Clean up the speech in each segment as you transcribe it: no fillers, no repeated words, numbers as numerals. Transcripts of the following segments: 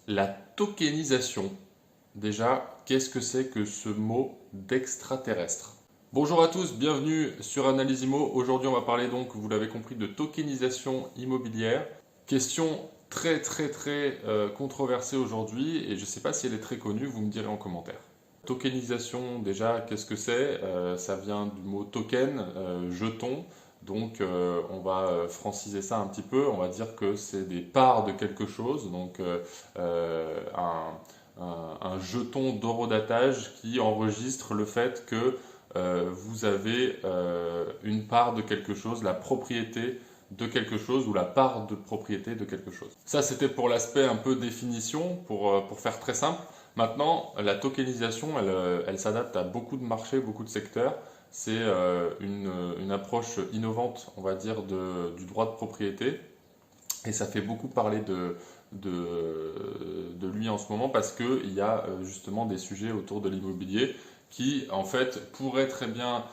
La tokenisation. Déjà, qu'est-ce que c'est que ce mot d'extraterrestre? Bonjour à tous, bienvenue sur Analyse Immo. Aujourd'hui, on va parler donc, vous l'avez compris, de tokenisation immobilière. Question très controversée aujourd'hui et je ne sais pas si elle est très connue, vous me direz en commentaire. Tokenisation, déjà, qu'est-ce que c'est? Ça vient du mot token, jeton. Donc, on va franciser ça un petit peu. On va dire que c'est des parts de quelque chose. Donc, un jeton d'horodatage qui enregistre le fait que vous avez une part de quelque chose, la propriété de quelque chose ou la part de propriété de quelque chose. Ça, c'était pour l'aspect un peu définition, pour faire très simple. Maintenant, la tokenisation, elle s'adapte à beaucoup de marchés, beaucoup de secteurs. C'est une approche innovante, on va dire, du droit de propriété. Et ça fait beaucoup parler de lui en ce moment parce qu'il y a justement des sujets autour de l'immobilier qui, en fait, pourraient très bien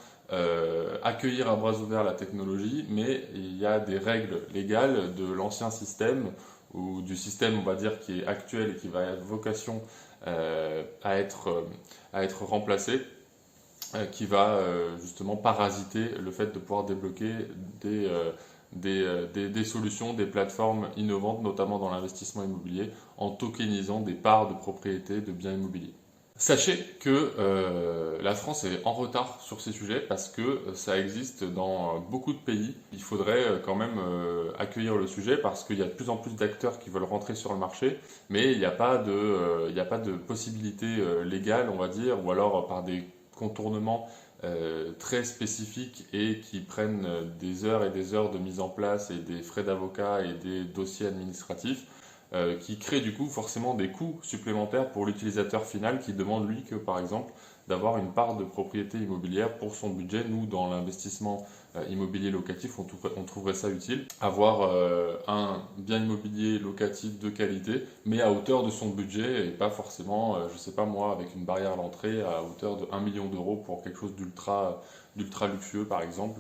accueillir à bras ouverts la technologie, mais il y a des règles légales de l'ancien système ou du système, on va dire, qui est actuel et qui va avoir vocation à être remplacé, qui va justement parasiter le fait de pouvoir débloquer des solutions, des plateformes innovantes, notamment dans l'investissement immobilier, en tokenisant des parts de propriété de biens immobiliers. Sachez que la France est en retard sur ces sujets parce que ça existe dans beaucoup de pays. Il faudrait quand même accueillir le sujet parce qu'il y a de plus en plus d'acteurs qui veulent rentrer sur le marché, mais il n'y a pas il n'y a pas de possibilité légale, on va dire, ou alors par des contournements très spécifiques et qui prennent des heures et des heures de mise en place et des frais d'avocat et des dossiers administratifs qui crée du coup forcément des coûts supplémentaires pour l'utilisateur final qui demande lui que par exemple d'avoir une part de propriété immobilière pour son budget. Nous, dans l'investissement immobilier locatif, on trouverait ça utile. Avoir un bien immobilier locatif de qualité, mais à hauteur de son budget et pas forcément, je sais pas moi, avec une barrière à l'entrée à hauteur de 1 million d'euros pour quelque chose d'ultra luxueux par exemple.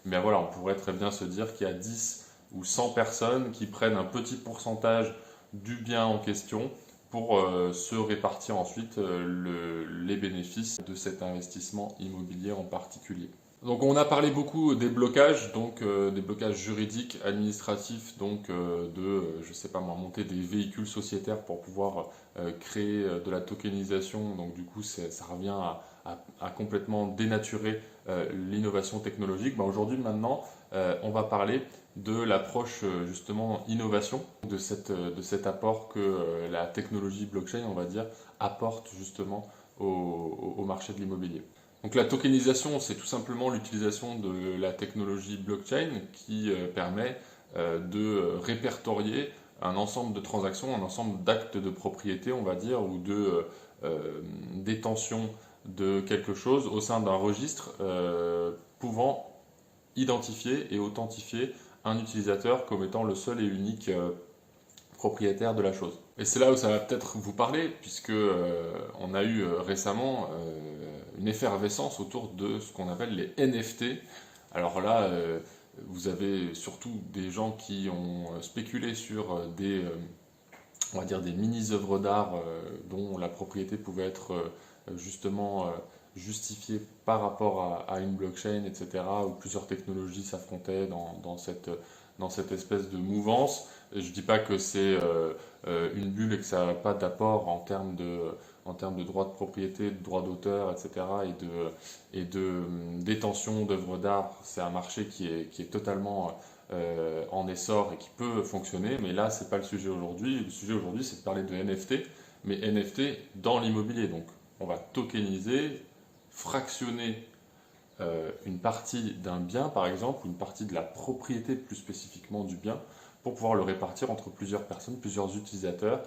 Mais voilà, on pourrait très bien se dire qu'il y a 10 ou 100 personnes qui prennent un petit pourcentage du bien en question pour se répartir ensuite les bénéfices de cet investissement immobilier en particulier. Donc on a parlé beaucoup des blocages, donc des blocages juridiques, administratifs, donc je sais pas moi, monter des véhicules sociétaires pour pouvoir créer de la tokenisation. Donc du coup, ça revient à complètement dénaturer l'innovation technologique. Ben, aujourd'hui, maintenant, on va parler de l'approche justement innovation, de cet apport que la technologie blockchain, on va dire, apporte justement au marché de l'immobilier. Donc la tokenisation, c'est tout simplement l'utilisation de la technologie blockchain qui permet de répertorier un ensemble de transactions, un ensemble d'actes de propriété, on va dire, ou de détention de quelque chose au sein d'un registre pouvant identifier et authentifier un utilisateur comme étant le seul et unique propriétaire de la chose. Et c'est là où ça va peut-être vous parler, puisque on a eu récemment une effervescence autour de ce qu'on appelle les NFT. Alors là, vous avez surtout des gens qui ont spéculé sur on va dire des mini-œuvres d'art dont la propriété pouvait être justement justifiée par rapport à une blockchain, etc., où plusieurs technologies s'affrontaient dans cette espèce de mouvance. Je ne dis pas que c'est une bulle et que ça n'a pas d'apport en termes de droit de propriété, de droit d'auteur, etc., et de détention d'œuvres d'art. C'est un marché qui est totalement en essor et qui peut fonctionner, mais là, c'est pas le sujet aujourd'hui. Le sujet aujourd'hui, c'est de parler de NFT, mais NFT dans l'immobilier. Donc, on va tokeniser, fractionner une partie d'un bien, par exemple, ou une partie de la propriété plus spécifiquement du bien, pour pouvoir le répartir entre plusieurs personnes, plusieurs utilisateurs,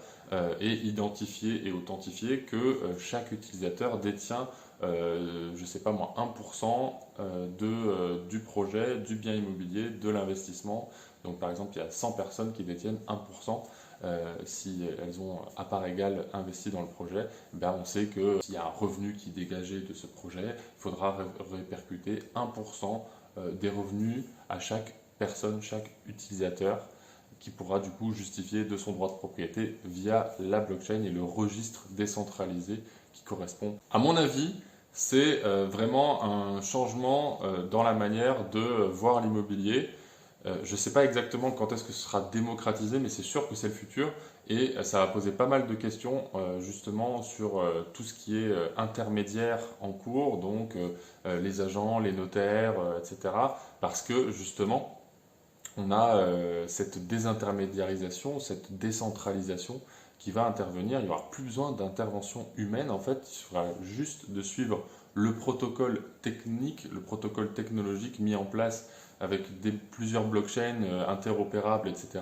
et identifier et authentifier que chaque utilisateur détient, je ne sais pas moi, 1% du projet, du bien immobilier, de l'investissement. Donc par exemple, il y a 100 personnes qui détiennent 1%. Si elles ont à part égale investi dans le projet, ben on sait que s'il y a un revenu qui est dégagé de ce projet, il faudra répercuter 1% des revenus à chaque personne, chaque utilisateur qui pourra du coup justifier de son droit de propriété via la blockchain et le registre décentralisé qui correspond. À mon avis, c'est vraiment un changement dans la manière de voir l'immobilier. Je ne sais pas exactement quand est-ce que ce sera démocratisé, mais c'est sûr que c'est le futur. Et ça va poser pas mal de questions justement sur tout ce qui est intermédiaire en cours, donc les agents, les notaires, etc. Parce que justement, on a cette désintermédiarisation, cette décentralisation qui va intervenir. Il n'y aura plus besoin d'intervention humaine, en fait, il suffira juste de suivre le protocole technique, le protocole technologique mis en place avec plusieurs blockchains interopérables, etc.,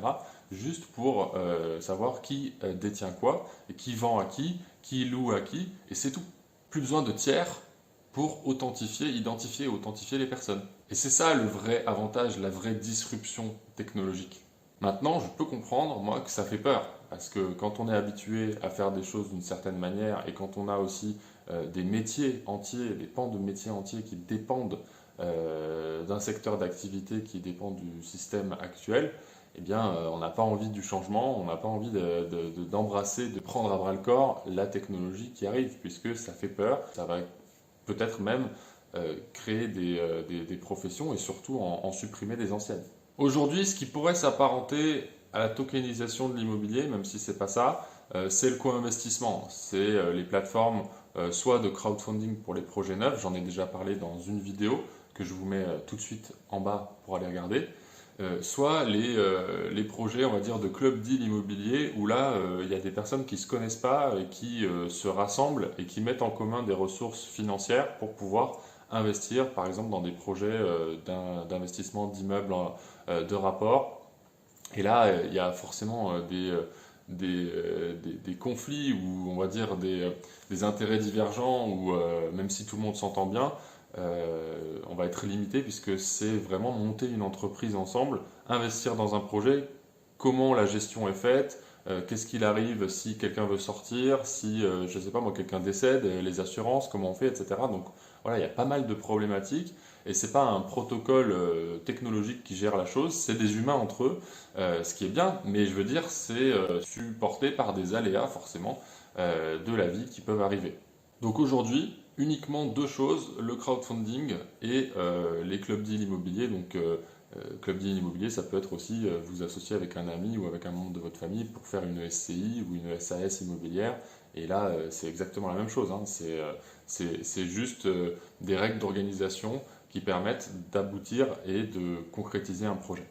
juste pour savoir qui détient quoi, et qui vend à qui loue à qui, et c'est tout. Plus besoin de tiers pour identifier et authentifier les personnes. Et c'est ça le vrai avantage, la vraie disruption technologique. Maintenant, je peux comprendre, moi, que ça fait peur, parce que quand on est habitué à faire des choses d'une certaine manière, et quand on a aussi des métiers entiers, des pans de métiers entiers qui dépendent d'un secteur d'activité qui dépend du système actuel, eh bien, on n'a pas envie du changement, on n'a pas envie d'embrasser, de prendre à bras le corps la technologie qui arrive, puisque ça fait peur, ça va peut-être même créer des professions et surtout en supprimer des anciennes. Aujourd'hui, ce qui pourrait s'apparenter à la tokenisation de l'immobilier, même si c'est pas ça, c'est le co-investissement. C'est les plateformes soit de crowdfunding pour les projets neufs, j'en ai déjà parlé dans une vidéo que je vous mets tout de suite en bas pour aller regarder, soit les projets, on va dire, de club deal immobilier, où là, il y a des personnes qui ne se connaissent pas et qui se rassemblent et qui mettent en commun des ressources financières pour pouvoir investir, par exemple, dans des projets d'investissement d'immeubles de rapport. Et là, il y a forcément des conflits ou on va dire des intérêts divergents ou même si tout le monde s'entend bien, on va être limité puisque c'est vraiment monter une entreprise ensemble, investir dans un projet, comment la gestion est faite, qu'est-ce qu'il arrive si quelqu'un veut sortir, si, je ne sais pas moi, quelqu'un décède, les assurances, comment on fait, etc. Donc voilà, il y a pas mal de problématiques et c'est pas un protocole technologique qui gère la chose, c'est des humains entre eux, ce qui est bien, mais je veux dire, c'est supporté par des aléas forcément de la vie qui peuvent arriver. Donc aujourd'hui, uniquement deux choses, le crowdfunding et les club deals immobiliers. Donc club deal immobilier, ça peut être aussi vous associer avec un ami ou avec un membre de votre famille pour faire une SCI ou une SAS immobilière. Et là, c'est exactement la même chose, hein. C'est juste des règles d'organisation qui permettent d'aboutir et de concrétiser un projet.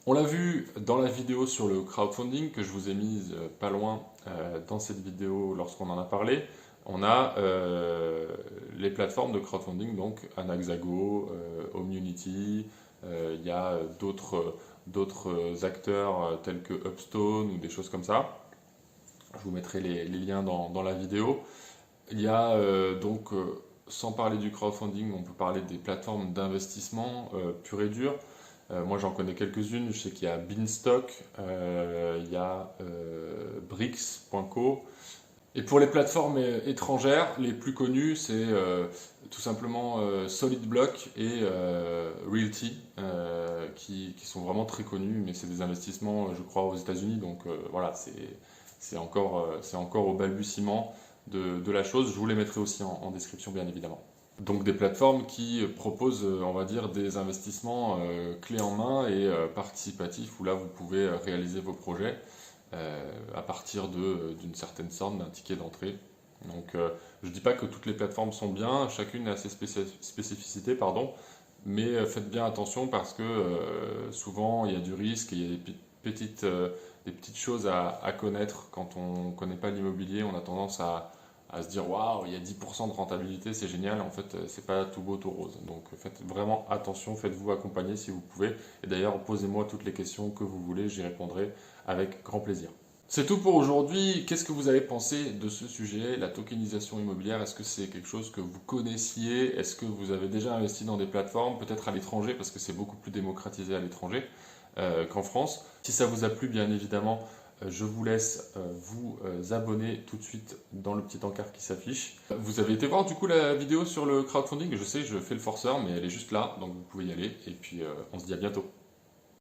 On l'a vu dans la vidéo sur le crowdfunding que je vous ai mise pas loin dans cette vidéo lorsqu'on en a parlé. On a les plateformes de crowdfunding, donc Anaxago, Omnunity, il y a d'autres acteurs tels que Upstone ou des choses comme ça. Je vous mettrai les liens dans la vidéo. Il y a donc, sans parler du crowdfunding, on peut parler des plateformes d'investissement pur et dur. Moi j'en connais quelques-unes, je sais qu'il y a Beanstalk, il y a Brix.co. Et pour les plateformes étrangères, les plus connues, c'est tout simplement SolidBlock et Realty, qui sont vraiment très connus, mais c'est des investissements, je crois, aux États-Unis, donc voilà, c'est encore au balbutiement de la chose. Je vous les mettrai aussi en description, bien évidemment. Donc des plateformes qui proposent, on va dire, des investissements clés en main et participatifs, où là, vous pouvez réaliser vos projets à partir d'une certaine somme, d'un ticket d'entrée. Donc je ne dis pas que toutes les plateformes sont bien, chacune a ses spécificités, pardon, mais faites bien attention parce que souvent il y a du risque et il y a des petites choses à connaître. Quand on ne connaît pas l'immobilier, on a tendance à se dire waouh, il y a 10% de rentabilité, c'est génial. En fait, c'est pas tout beau, tout rose. Donc faites vraiment attention, faites-vous accompagner si vous pouvez. Et d'ailleurs, posez-moi toutes les questions que vous voulez, j'y répondrai avec grand plaisir. C'est tout pour aujourd'hui. Qu'est-ce que vous avez pensé de ce sujet, la tokenisation immobilière? Est-ce que c'est quelque chose que vous connaissiez? Est-ce que vous avez déjà investi dans des plateformes, peut-être à l'étranger, parce que c'est beaucoup plus démocratisé à l'étranger qu'en France? Si ça vous a plu, bien évidemment, je vous laisse vous abonner tout de suite dans le petit encart qui s'affiche. Vous avez été voir du coup la vidéo sur le crowdfunding? Je sais, je fais le forceur, mais elle est juste là, donc vous pouvez y aller. Et puis on se dit à bientôt.